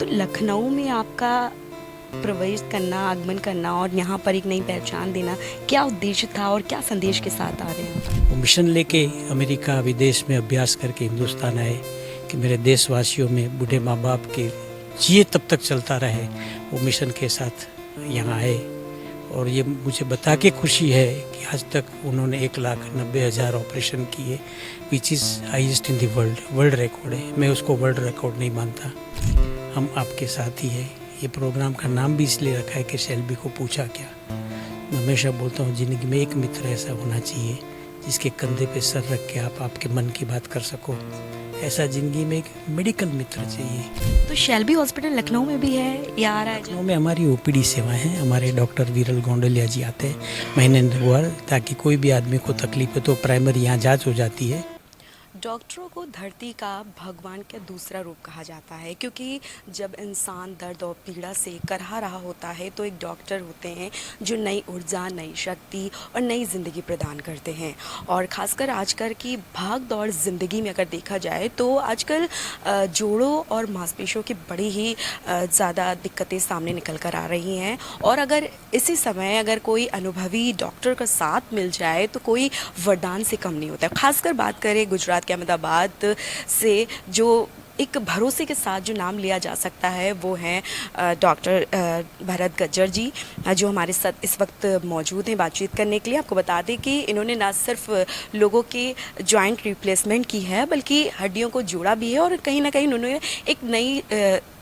तो लखनऊ में आपका प्रवेश करना, आगमन करना और यहाँ पर एक नई पहचान देना, क्या उद्देश्य था और क्या संदेश के साथ आ रहे हैं? वो मिशन लेके अमेरिका विदेश में अभ्यास करके हिंदुस्तान आए कि मेरे देशवासियों में बूढ़े माँ बाप के जिए तब तक चलता रहे। वो मिशन के साथ यहाँ आए और ये मुझे बता के खुशी है कि आज तक उन्होंने 1,90,000 ऑपरेशन किए, which is highest in the world record है। मैं उसको वर्ल्ड रिकॉर्ड नहीं मानता। हम आपके साथ ही है। ये प्रोग्राम का नाम भी इसलिए रखा है कि शेल्बी को पूछा क्या। मैं हमेशा बोलता हूँ ज़िंदगी में एक मित्र ऐसा होना चाहिए जिसके कंधे पे सर रख के आप आपके मन की बात कर सको। ऐसा ज़िंदगी में एक मेडिकल मित्र चाहिए। तो शेल्बी हॉस्पिटल लखनऊ में भी है या आ रहा है? लखनऊ में हमारी ओपीडी सेवाएं हैं। हमारे डॉक्टर वीरल गोंडलिया जी आते हैं महीने भर, ताकि कोई भी आदमी को तकलीफ है तो प्राइमरी यहाँ जांच हो जाती है। डॉक्टरों को धरती का भगवान का दूसरा रूप कहा जाता है, क्योंकि जब इंसान दर्द और पीड़ा से करहा रहा होता है तो एक डॉक्टर होते हैं जो नई ऊर्जा, नई शक्ति और नई ज़िंदगी प्रदान करते हैं। और ख़ासकर आजकल की भाग दौड़ ज़िंदगी में अगर देखा जाए तो आजकल जोड़ों और मांसपेशियों की बड़ी ही ज़्यादा दिक्कतें सामने निकल कर आ रही हैं। और अगर इसी समय अगर कोई अनुभवी डॉक्टर का साथ मिल जाए तो कोई वरदान से कम नहीं होता। ख़ासकर बात करें गुजरात के अहमदाबाद से, जो एक भरोसे के साथ जो नाम लिया जा सकता है वो हैं डॉक्टर भरत गज्जर जी, जो हमारे साथ इस वक्त मौजूद हैं बातचीत करने के लिए। आपको बता दें कि इन्होंने ना सिर्फ लोगों के जॉइंट रिप्लेसमेंट की है बल्कि हड्डियों को जोड़ा भी है, और कहीं ना कहीं उन्होंने एक नई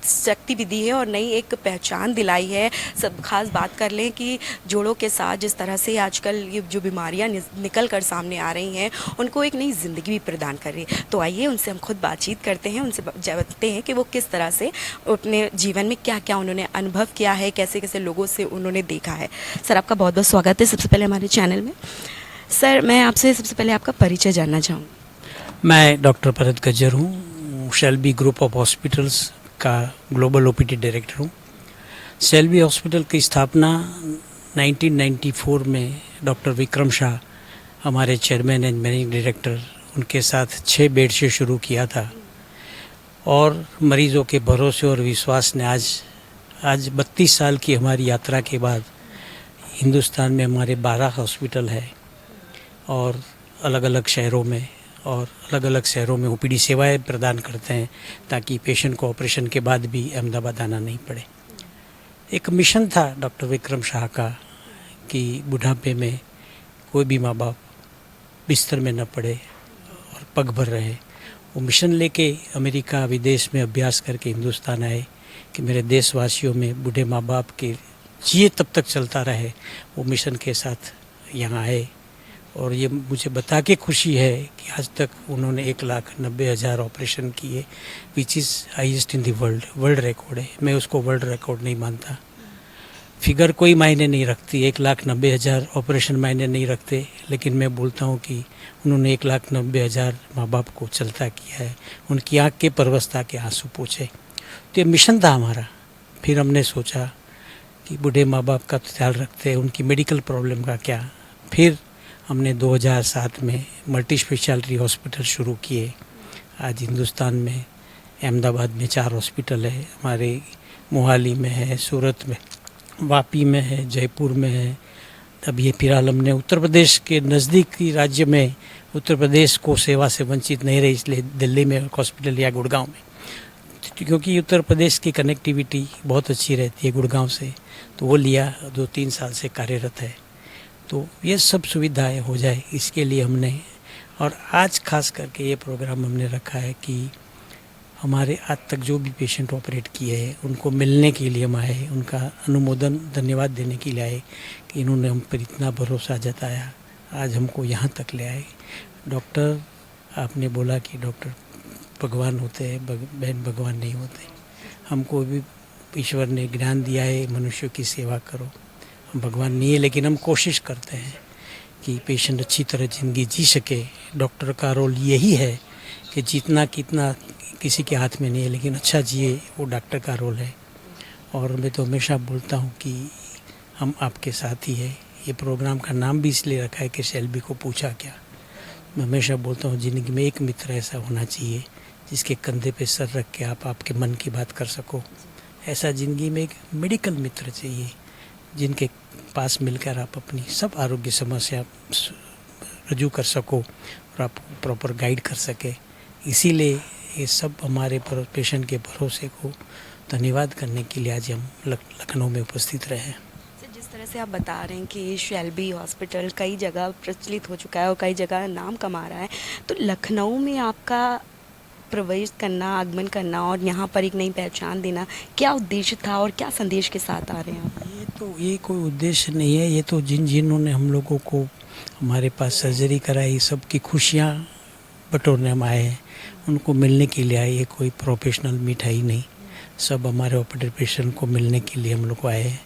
शक्ति भी दी है और नई एक पहचान दिलाई है। सब खास बात कर लें कि जोड़ों के साथ जिस तरह से आजकल ये जो बीमारियां निकल कर सामने आ रही हैं उनको एक नई ज़िंदगी भी प्रदान कर रही है। तो आइए उनसे हम खुद बातचीत करते हैं, उनसे जानते हैं कि वो किस तरह से अपने जीवन में क्या क्या उन्होंने अनुभव किया है, कैसे कैसे लोगों से उन्होंने देखा है। सर, आपका बहुत बहुत स्वागत है सबसे पहले हमारे चैनल में। सर, मैं आपसे सबसे पहले आपका परिचय जानना चाहूँगी। मैं डॉक्टर भरत गज्जर हूँ, शेल्बी ग्रुप ऑफ हॉस्पिटल्स का ग्लोबल ओपीडी डायरेक्टर हूँ। शेल्बी हॉस्पिटल की स्थापना 1994 में डॉक्टर विक्रम शाह, हमारे चेयरमैन एंड मैनेजिंग डायरेक्टर, उनके साथ 6 बेड से शुरू किया था। और मरीज़ों के भरोसे और विश्वास ने आज 32 साल की हमारी यात्रा के बाद हिंदुस्तान में हमारे 12 हॉस्पिटल है और अलग अलग शहरों में ओपीडी सेवाएं प्रदान करते हैं, ताकि पेशेंट को ऑपरेशन के बाद भी अहमदाबाद आना नहीं पड़े। एक मिशन था डॉक्टर विक्रम शाह का कि बुढ़ापे में कोई भी माँ बाप बिस्तर में न पड़े और पग भर रहे। वो मिशन लेके अमेरिका विदेश में अभ्यास करके हिंदुस्तान आए कि मेरे देशवासियों में बूढ़े माँ बाप के जिए तब तक चलता रहे। वो मिशन के साथ यहाँ आए और ये मुझे बता के खुशी है कि आज तक उन्होंने 1,90,000 ऑपरेशन किए, which is highest in the world record है। मैं उसको वर्ल्ड रिकॉर्ड नहीं मानता। फिगर कोई मायने नहीं रखती, 1,90,000 ऑपरेशन मायने नहीं रखते, लेकिन मैं बोलता हूँ कि उन्होंने 1,90,000 माँ बाप को चलता किया है, उनकी आँख के परवस्ता के आंसू पोंछे। तो ये मिशन था हमारा। फिर हमने सोचा कि बूढ़े माँ बाप का तो ख्याल रखते हैं, उनकी मेडिकल प्रॉब्लम का क्या। फिर हमने 2007 में मल्टी स्पेशलिटी हॉस्पिटल शुरू किए। आज हिंदुस्तान में अहमदाबाद में 4 हॉस्पिटल है, हमारे मोहाली में है, सूरत में, वापी में है, जयपुर में है। अब ये फिलहाल हमने उत्तर प्रदेश के नज़दीकी राज्य में, उत्तर प्रदेश को सेवा से वंचित नहीं रहे, इसलिए दिल्ली में हॉस्पिटल या गुड़गांव में, क्योंकि उत्तर प्रदेश की कनेक्टिविटी बहुत अच्छी रहती है गुड़गांव से, तो वो लिया। 2-3 साल से कार्यरत है। तो ये सब सुविधाएं हो जाए इसके लिए हमने, और आज खास करके ये प्रोग्राम हमने रखा है कि हमारे आज तक जो भी पेशेंट ऑपरेट किए हैं उनको मिलने के लिए हम आए, उनका अनुमोदन धन्यवाद देने के लिए आए कि इन्होंने हम पर इतना भरोसा जताया, आज हमको यहाँ तक ले आए। डॉक्टर, आपने बोला कि डॉक्टर भगवान होते हैं, बहन भगवान नहीं होते। हमको भी ईश्वर ने ज्ञान दिया है, मनुष्यों की सेवा करो। हम भगवान नहीं है, लेकिन हम कोशिश करते हैं कि पेशेंट अच्छी तरह ज़िंदगी जी सके। डॉक्टर का रोल यही है कि जीतना कितना किसी के हाथ में नहीं है, लेकिन अच्छा जिए, वो डॉक्टर का रोल है। और मैं तो हमेशा बोलता हूँ कि हम आपके साथ ही है। ये प्रोग्राम का नाम भी इसलिए रखा है कि शेल्बी को पूछा क्या। मैं हमेशा बोलता हूँ ज़िंदगी में एक मित्र ऐसा होना चाहिए जिसके कंधे पे सर रख के आप आपके मन की बात कर सको। ऐसा ज़िंदगी में एक मेडिकल मित्र चाहिए जिनके पास मिलकर आप अपनी सब आरोग्य समस्या रजू कर सको और आप प्रॉपर गाइड कर सके। इसीलिए ये सब हमारे पेशेंट के भरोसे को धन्यवाद करने के लिए आज हम लखनऊ में उपस्थित रहे हैं। सर, जिस तरह से आप बता रहे हैं कि शेल्बी हॉस्पिटल कई जगह प्रचलित हो चुका है और कई जगह नाम कमा रहा है, तो लखनऊ में आपका प्रवेश करना, आगमन करना और यहाँ पर एक नई पहचान देना, क्या उद्देश्य था और क्या संदेश के साथ आ रहे हैं आप? ये कोई उद्देश्य नहीं है, ये तो जिन्होंने हम लोगों को हमारे पास सर्जरी कराई सबकी खुशियाँ बटोरने हम आए हैं, उनको मिलने के लिए आए। ये कोई प्रोफेशनल मिठाई नहीं, सब हमारे ऑपरेटिव पेशेंट को मिलने के लिए हम लोग आए हैं।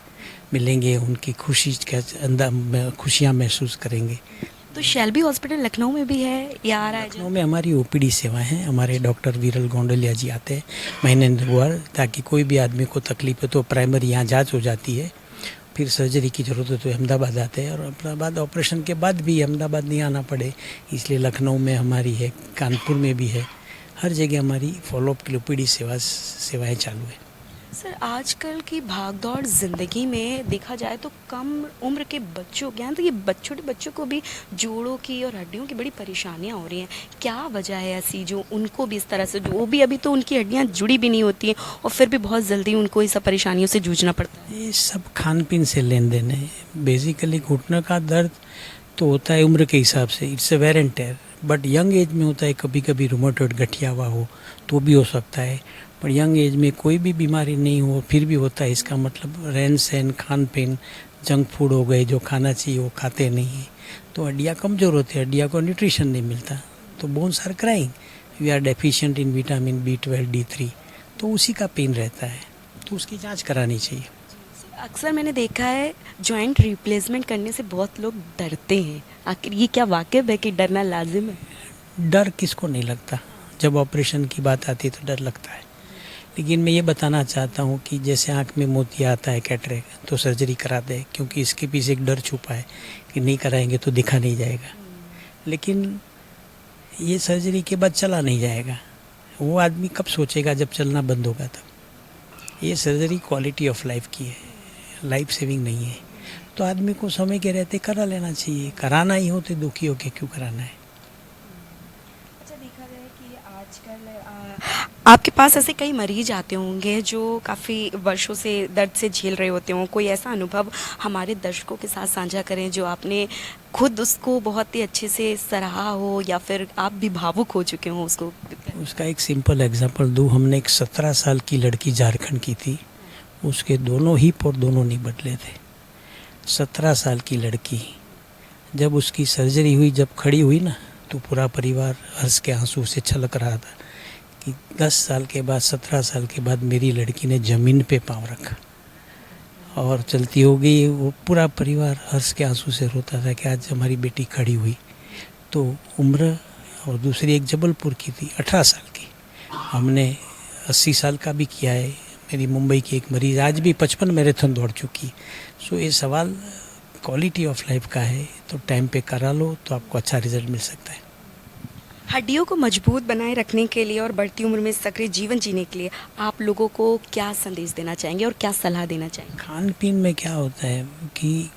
मिलेंगे, उनकी खुशी के अंदर खुशियाँ महसूस करेंगे। तो शेल्बी हॉस्पिटल लखनऊ में भी है या आ रहा है? लखनऊ में हमारी ओपीडी सेवाएं हैं। हमारे डॉक्टर वीरल गोंडलिया जी आते हैं महीने ताकि कोई भी आदमी को तकलीफ है तो प्राइमरी यहाँ जांच हो जाती है, फिर सर्जरी की ज़रूरत है तो अहमदाबाद आते हैं, और अहमदाबाद ऑपरेशन के बाद भी अहमदाबाद नहीं आना पड़े इसलिए लखनऊ में हमारी है, कानपुर में भी है, हर जगह हमारी फॉलोअप की ओपीडी सेवाएँ चालू है। सर, आजकल की भागदौड़ ज़िंदगी में देखा जाए तो कम उम्र के बच्चों के यहाँ, तो ये छोटे बच्चों को भी जोड़ों की और हड्डियों की बड़ी परेशानियाँ हो रही हैं। क्या वजह है ऐसी जो उनको भी इस तरह से, जो भी अभी तो उनकी हड्डियाँ जुड़ी भी नहीं होती हैं और फिर भी बहुत जल्दी उनको इस सब परेशानियों से जूझना पड़ता है? ये सब खान पीन से लेन देन है। बेसिकली घुटने का दर्द तो होता है उम्र के हिसाब से, it's a wear and tear, but young age में होता है। कभी कभी रूमेटॉइड गठिया हुआ हो तो भी हो सकता है, पर यंग एज में कोई भी बीमारी नहीं हो फिर भी होता है। इसका मतलब रहन सहन, खान पीन, जंक फूड हो गए, जो खाना चाहिए वो खाते नहीं है, तो हड्डियाँ कमज़ोर होती है, हड्डियाँ को न्यूट्रिशन नहीं मिलता, तो bones are crying, we are deficient in vitamin B12 D3, तो उसी का पेन रहता है, तो उसकी जाँच करानी चाहिए। अक्सर मैंने देखा है जॉइंट रिप्लेसमेंट करने से बहुत लोग डरते हैं, आखिर ये क्या वाक़िब है कि डरना लाजिम है? डर किसको नहीं लगता, जब ऑपरेशन की बात आती है तो डर लगता है। लेकिन मैं ये बताना चाहता हूँ कि जैसे आँख में मोतिया आता है, कैटरेक्ट, तो सर्जरी करा दे, क्योंकि इसके पीछे एक डर छुपा है कि नहीं कराएंगे तो दिखा नहीं जाएगा। लेकिन ये सर्जरी के बाद चला नहीं जाएगा, वो आदमी कब सोचेगा जब चलना बंद होगा तब। ये सर्जरी क्वालिटी ऑफ लाइफ की है, लाइफ सेविंग नहीं है, तो आदमी को समय के रहते करा लेना चाहिए। कराना ही हो तो दुखी होके क्यों कराना है। अच्छा, देखा जाए कि आजकल आपके पास ऐसे कई मरीज आते होंगे जो काफ़ी वर्षों से दर्द से झेल रहे होते हों, कोई ऐसा अनुभव हमारे दर्शकों के साथ साझा करें जो आपने खुद उसको बहुत ही अच्छे से सराहा हो या फिर आप भी भावुक हो चुके हों उसको? उसका एक सिंपल एग्जांपल दूँ। हमने एक 17 साल की लड़की झारखंड की थी, उसके दोनों हिप और दोनों नी बदले थे। 17 साल की लड़की, जब उसकी सर्जरी हुई, जब खड़ी हुई ना, तो पूरा परिवार हर्ष के आंसू से छलक रहा था कि 10 साल के बाद, 17 साल के बाद मेरी लड़की ने ज़मीन पे पाँव रखा और चलती हो गई। वो पूरा परिवार हर्ष के आंसू से रोता था कि आज हमारी बेटी खड़ी हुई। तो उम्र, और दूसरी एक जबलपुर की थी 18 साल की, हमने 80 साल का भी किया है। मेरी मुंबई की एक मरीज आज भी 55 मैराथन दौड़ चुकी। सो ये सवाल क्वालिटी ऑफ लाइफ का है, तो टाइम पे करा लो तो आपको अच्छा रिजल्ट मिल सकता है। हड्डियों को मजबूत बनाए रखने के लिए और बढ़ती उम्र में सक्रिय जीवन जीने के लिए आप लोगों को क्या संदेश देना चाहेंगे और क्या सलाह देना चाहेंगे? खान पीन में क्या होता है कि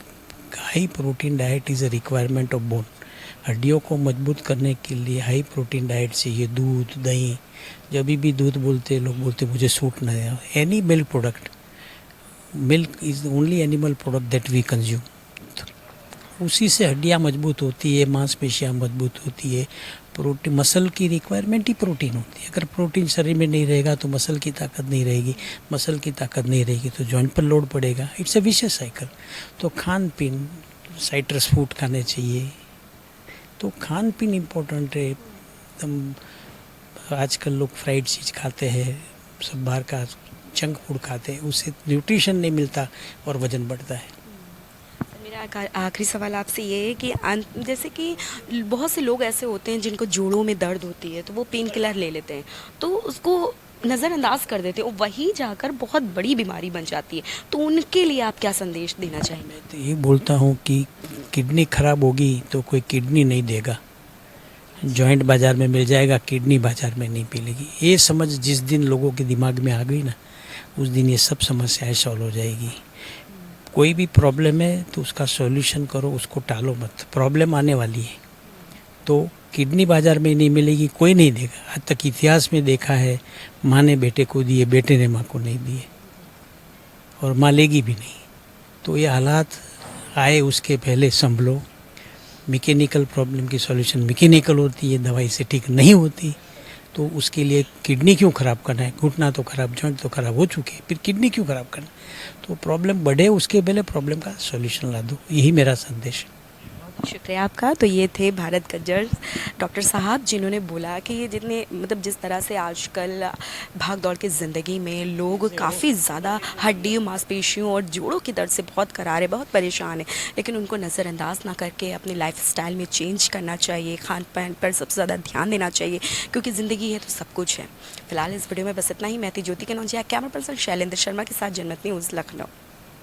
high protein diet is a requirement of bone. हड्डियों को मजबूत करने के लिए हाई प्रोटीन डाइट चाहिए। दूध, दही, जब भी दूध बोलते लोग बोलते मुझे सूट नहीं है। Any milk product, milk is only animal product that we consume, उसी से हड्डियाँ मजबूत होती है, मांसपेशियाँ मजबूत होती है। प्रोटीन, मसल की रिक्वायरमेंट ही प्रोटीन होती है। अगर प्रोटीन शरीर में नहीं रहेगा तो मसल की ताकत नहीं रहेगी, मसल की ताकत नहीं रहेगी तो जॉइंट पर लोड पड़ेगा। It's a vicious cycle. तो खान पीन, साइट्रस फूड खाने चाहिए, तो खान पीन इम्पोर्टेंट है एकदम। आजकल लोग फ्राइड चीज़ खाते हैं, सब बाहर का जंक फूड खाते हैं, उससे न्यूट्रिशन नहीं मिलता और वज़न बढ़ता है। मेरा आखिरी सवाल आपसे ये है कि जैसे कि बहुत से लोग ऐसे होते हैं जिनको जोड़ों में दर्द होती है तो वो पेन किलर ले लेते हैं, तो उसको नज़रअंदाज कर देते हैं, वही जाकर बहुत बड़ी बीमारी बन जाती है, तो उनके लिए आप क्या संदेश देना चाहेंगे? मैं तो ये बोलता हूँ कि किडनी खराब होगी तो कोई किडनी नहीं देगा। जॉइंट बाज़ार में मिल जाएगा, किडनी बाज़ार में नहीं मिलेगी। ये समझ जिस दिन लोगों के दिमाग में आ गई ना, उस दिन ये सब समस्याएं सॉल्व हो जाएगी। कोई भी प्रॉब्लम है तो उसका सॉल्यूशन करो, उसको टालो मत। प्रॉब्लम आने वाली है तो किडनी बाज़ार में नहीं मिलेगी, कोई नहीं देगा। आज तक इतिहास में देखा है, माँ ने बेटे को दिए, बेटे ने माँ को नहीं दिए, और माँ लेगी भी नहीं। तो ये हालात आए उसके पहले संभलो। मैकेनिकल प्रॉब्लम की सॉल्यूशन मैकेनिकल होती है, दवाई से ठीक नहीं होती। तो उसके लिए किडनी क्यों ख़राब करना है? घुटना तो ख़राब, जॉइंट तो ख़राब हो चुके, फिर किडनी क्यों ख़राब करना? तो प्रॉब्लम बढ़े उसके पहले प्रॉब्लम का सॉल्यूशन ला दो, यही मेरा संदेश है। शुक्रिया आपका। तो ये थे भारत गज्जर डॉक्टर साहब, जिन्होंने बोला कि ये जितने मतलब जिस तरह से आजकल भाग दौड़ की ज़िंदगी में लोग काफ़ी ज़्यादा हड्डियों, मांसपेशियों और जोड़ों के दर्द से बहुत करारे, बहुत परेशान हैं, लेकिन उनको नज़रअंदाज ना करके अपने लाइफस्टाइल में चेंज करना चाहिए, खान पान पर सबसे ज़्यादा ध्यान देना चाहिए, क्योंकि ज़िंदगी है तो सब कुछ है। फिलहाल इस वीडियो में बस इतना ही। मैं थी ज्योति कनौजिया, कैमरा पर्सन शैलेंद्र शर्मा के साथ, जनमत न्यूज़, लखनऊ।